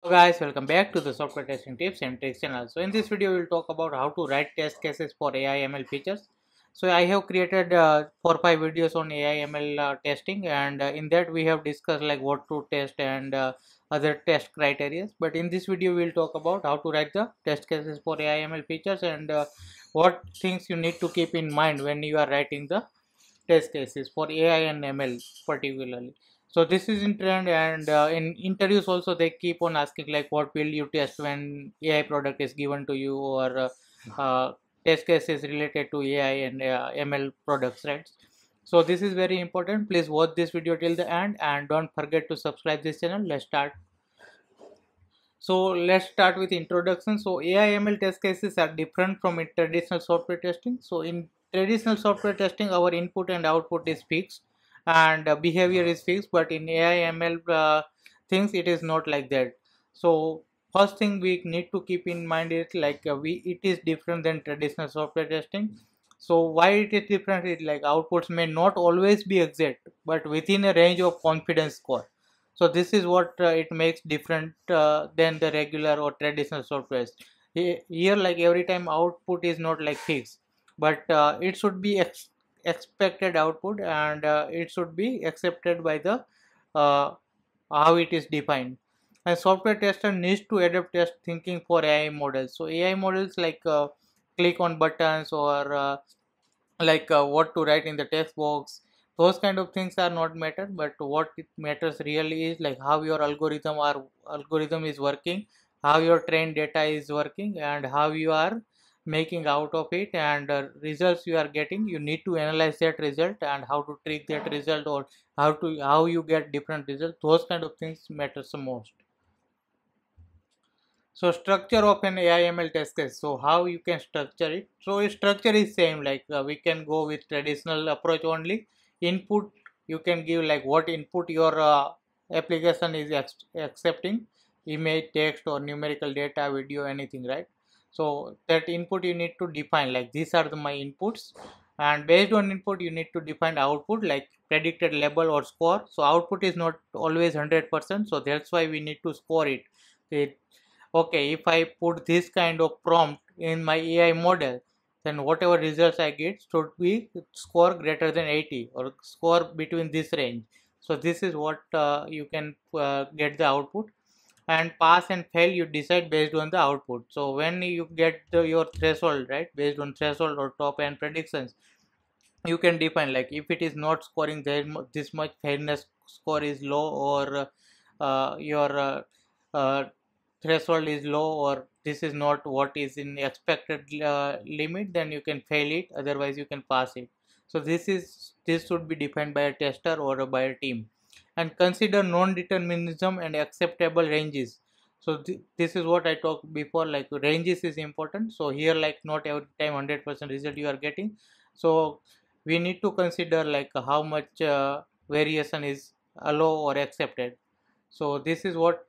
Hello guys, welcome back to the software testing tips and tricks channel. So in this video we'll talk about how to write test cases for AI ML features. So I have created 4 or 5 videos on AI ML testing, and in that we have discussed like what to test and other test criteria. But in this video we'll talk about how to write the test cases for AI ML features and what things you need to keep in mind when you are writing the test cases for AI and ML particularly. So this is in trend, and in interviews also they keep on asking like what will you test when AI product is given to you, or test cases related to AI and ML products, right? So this is very important. Please watch this video till the end and don't forget to subscribe this channel. Let's start. So let's start with introduction. So AI ML test cases are different from in traditional software testing. So in traditional software testing, our input and output is fixed and behavior is fixed, but in AI ML things it is not like that. So first thing we need to keep in mind is like it is different than traditional software testing. So why it is different is like outputs may not always be exact, but within a range of confidence score. So this is what it makes different than the regular or traditional softwares. Here like every time output is not like fixed, but it should be expected output, and it should be accepted by the uh, how it is defined. And software tester needs to adapt test thinking for AI models. So AI models like click on buttons, or like what to write in the text box, those kind of things are not matter, but what it matters really is like how your algorithm is working, how your trained data is working, and how you are making out of it, and results you are getting. You need to analyze that result and how to trick that result, or how you get different results. Those kind of things matters the most. So structure of an AI ML test case. So how you can structure it? So structure is same, like we can go with traditional approach only. Input you can give like what input your application is accepting, image, text, or numerical data, video, anything, right? So that input you need to define like these are my inputs, and based on input you need to define output like predicted label or score. So output is not always 100%, so that's why we need to score it. Okay, if I put this kind of prompt in my AI model, then whatever results I get should be score greater than 80 or score between this range. So this is what you can get the output. And pass and fail you decide based on the output. So when you get your threshold, right, based on threshold or top end predictions, you can define like if it is not scoring this much, fairness score is low, or your threshold is low, or this is not what is in expected limit, then you can fail it, otherwise you can pass it. So this should be defined by a tester or by a team. And consider non-determinism and acceptable ranges. So this is what I talked before, like ranges is important. So here like not every time 100% result you are getting. So we need to consider like how much variation is allowed or accepted. So this is what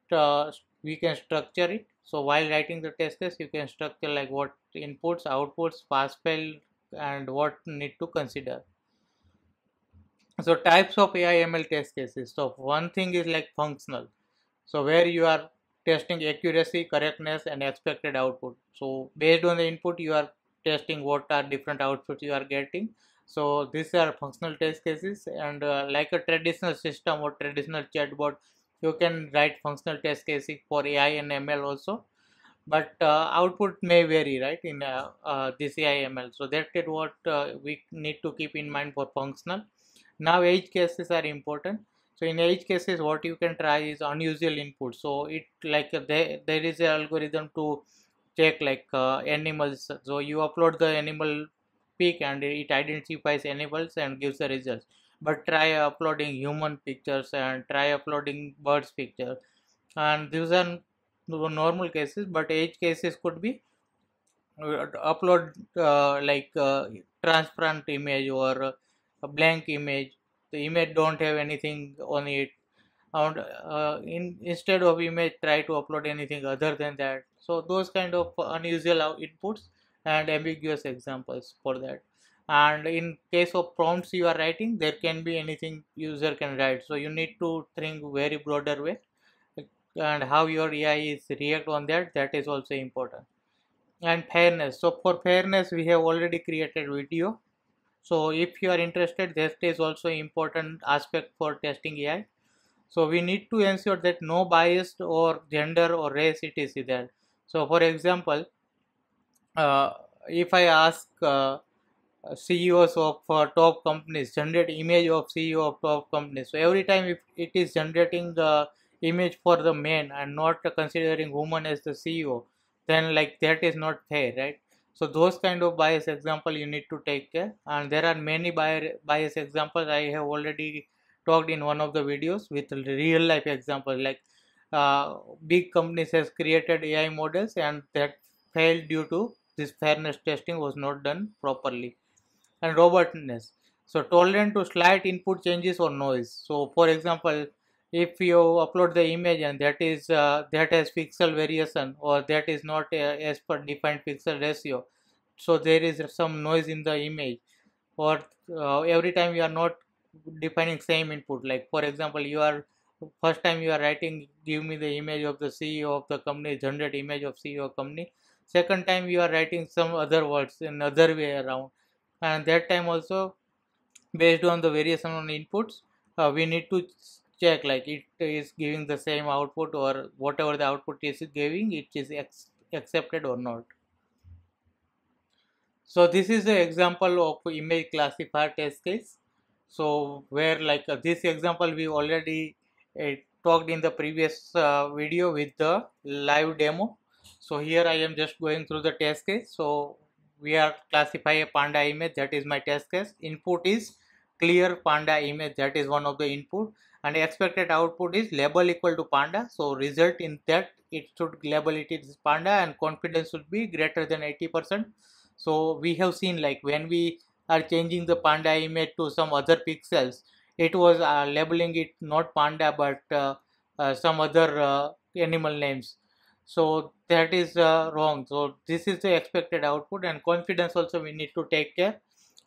we can structure it. So while writing the test case you can structure like what inputs, outputs, pass fail, and what need to consider. So types of AI ML test cases. So one thing is like functional, so where you are testing accuracy, correctness, and expected output. So based on the input you are testing what are different outputs you are getting. So these are functional test cases, and like a traditional system or traditional chatbot, you can write functional test cases for AI and ML also, but output may vary, right, in this AI ML. So that is what we need to keep in mind for functional. Now edge cases are important. So in edge cases what you can try is unusual input. So it like there is an algorithm to check like animals. So you upload the animal pic and it identifies animals and gives the results, but try uploading human pictures and try uploading birds picture, and these are normal cases. But edge cases could be upload like transparent image, or a blank image, the image don't have anything on it, and instead of image try to upload anything other than that. So those kind of unusual inputs and ambiguous examples for that. And in case of prompts you are writing, there can be anything user can write, so you need to think very broader way. and how your AI is react on that, that is also important. And fairness. So for fairness, we have already created video. So if you are interested, that is also important aspect for testing AI. So we need to ensure that no bias or gender or race it is there. So for example, uh, if I ask CEOs of top companies generate image of CEO of top companies, so every time if it is generating the image for the man and not considering woman as the CEO, then like that is not fair, right? So those kind of bias example you need to take care, and there are many bias examples I have already talked in one of the videos with real life example, like big companies has created AI models and that failed due to this fairness testing was not done properly. And robustness, so tolerant to slight input changes or noise. So for example, if you upload the image and that has pixel variation or that is not as per defined pixel ratio, so there is some noise in the image, or every time you are not defining same input, like for example you are first time you are writing give me the image of the CEO of the company, generate image of CEO of company, second time you are writing some other words in other way around, and that time also based on the variation on inputs, we need to check like it is giving the same output or whatever the output is giving it is accepted or not. So this is the example of image classifier test case. So where like this example we already talked in the previous video with the live demo. So here I am just going through the test case. So we are classify a panda image, that is my test case. Input is clear panda image, that is one of the input, and expected output is label equal to panda. So result in that it should label it is panda and confidence should be greater than 80%. So we have seen like when we are changing the panda image to some other pixels, it was labeling it not panda but some other animal names. So that is wrong. So this is the expected output, and confidence also we need to take care.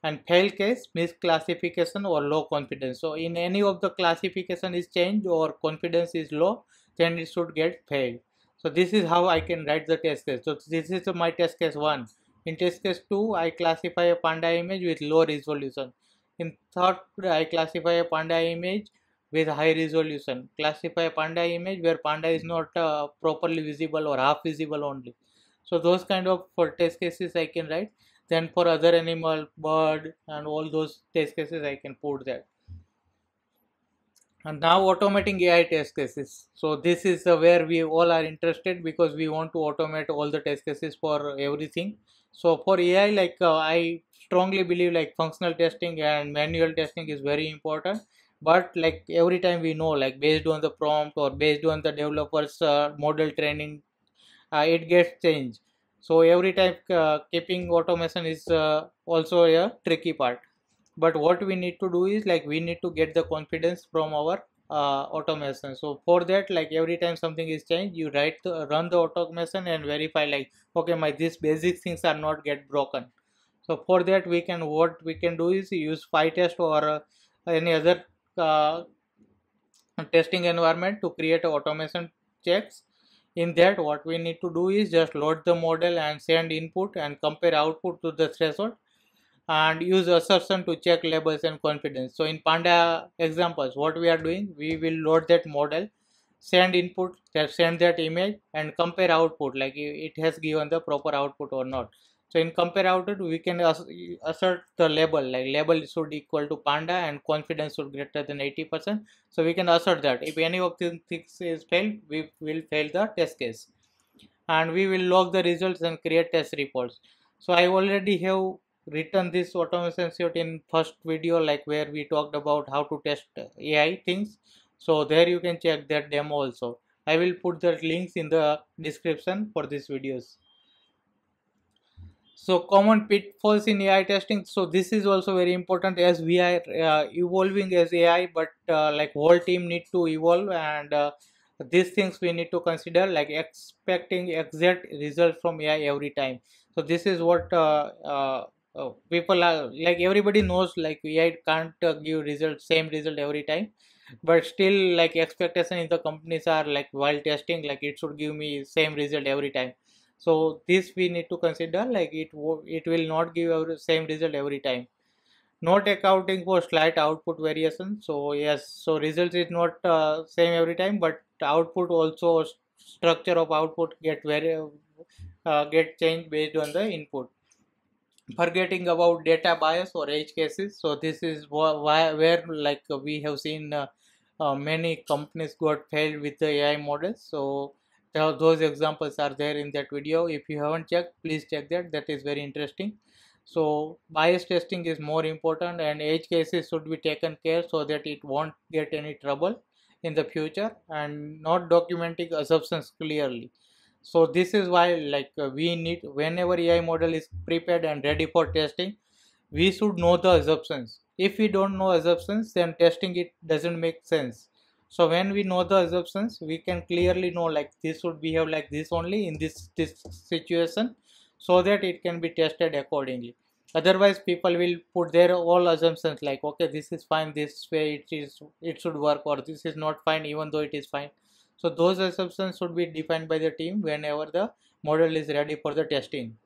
And fail case, misclassification or low confidence. So in any of the classification is changed or confidence is low, then it should get failed. So this is how I can write the test case. So this is my test case 1. In test case 2, I classify a panda image with low resolution. In third, I classify a panda image with high resolution. Classify a panda image where panda is not properly visible or half visible only. So those kind of for test cases I can write. Then for other animal, bird and all those test cases I can put that. And now automating AI test cases. So this is where we all are interested because we want to automate all the test cases for everything. So for AI, like I strongly believe like functional testing and manual testing is very important. But like every time we know like based on the prompt or based on the developers model training, it gets changed. So every time keeping automation is also a tricky part. But what we need to do is like we need to get the confidence from our automation. So for that, like every time something is changed, you run the automation and verify like okay my these basic things are not get broken. So for that we can what we can do is use PyTest or any other uh, testing environment to create automation checks. In that what we need to do is just load the model and send input and compare output to the threshold and use assertion to check labels and confidence. So in panda examples what we are doing, we will load that model, send input, send that image and compare output like it has given the proper output or not. So in compare output we can assert the label like label should equal to panda and confidence should greater than 80%. So we can assert that if any of the things is failed we will fail the test case, and we will log the results and create test reports. So I already have written this automation suite in first video like where we talked about how to test AI things. So there you can check that demo also. I will put the links in the description for these videos. So common pitfalls in AI testing. So this is also very important as we are evolving as AI, but like whole team need to evolve, and these things we need to consider like expecting exact result from AI every time. So this is what people are like everybody knows like AI can't give result same result every time, but still like expectation in the companies are like while testing like it should give me same result every time. So this we need to consider, like it will not give same result every time, not accounting for slight output variation. So yes, so result is not same every time, but output also, structure of output get changed based on the input. Forgetting about data bias or edge cases. So this is why where like we have seen many companies got failed with the AI models. So those examples are there in that video. If you haven't checked, please check that. That is very interesting. So bias testing is more important, and edge cases should be taken care so that it won't get any trouble in the future, and not documenting assumptions clearly. So this is why like we need, whenever AI model is prepared and ready for testing, we should know the assumptions. If we don't know assumptions, then testing it doesn't make sense. So when we know the assumptions, we can clearly know like this should behave like this only in this situation, so that it can be tested accordingly. Otherwise people will put their all assumptions like, okay, this is fine, this way it should work, or this is not fine even though it is fine. So those assumptions should be defined by the team whenever the model is ready for the testing.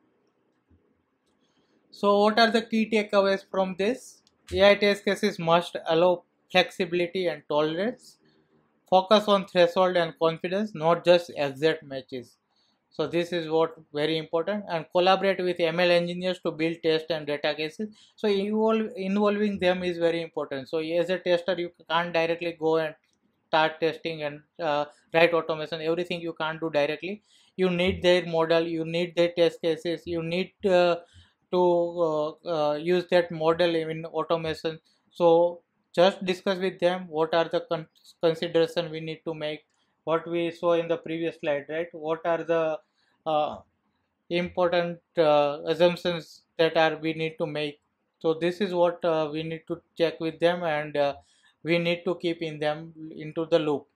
So what are the key takeaways from this? AI test cases must allow flexibility and tolerance. Focus on threshold and confidence, not just exact matches. So this is what very important, and collaborate with ML engineers to build test and data cases. So involving them is very important. So as a tester, you can't directly go and start testing and write automation. Everything you can't do directly. You need their model, you need their test cases, you need to use that model in automation. So just discuss with them what are the consideration we need to make, what we saw in the previous slide, right? What are the uh, important assumptions that are we need to make. So this is what we need to check with them, and we need to keep in them into the loop.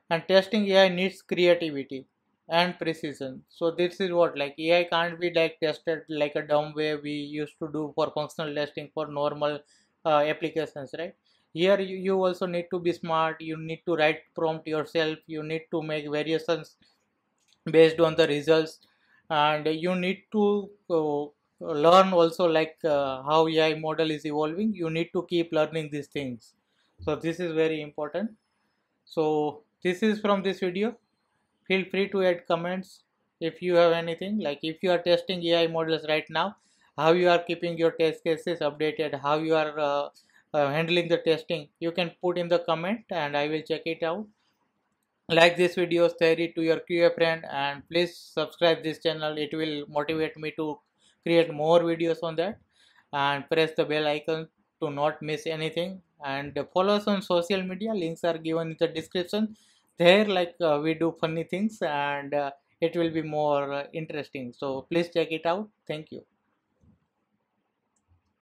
And testing AI needs creativity and precision. So this is what, like AI can't be like tested like a dumb way we used to do for functional testing for normal applications, right? Here you also need to be smart, you need to write prompt yourself, you need to make variations based on the results, and you need to learn also like how AI model is evolving. You need to keep learning these things. So this is very important. So this is from this video. Feel free to add comments if you have anything, like if you are testing AI models right now, how you are keeping your test cases updated, how you are handling the testing, you can put in the comment and I will check it out. Like this video, share it to your QA friend, and please subscribe this channel. It will motivate me to create more videos on that, and press the bell icon to not miss anything, and follow us on social media. Links are given in the description. There like we do funny things, and it will be more interesting. So please check it out. Thank you.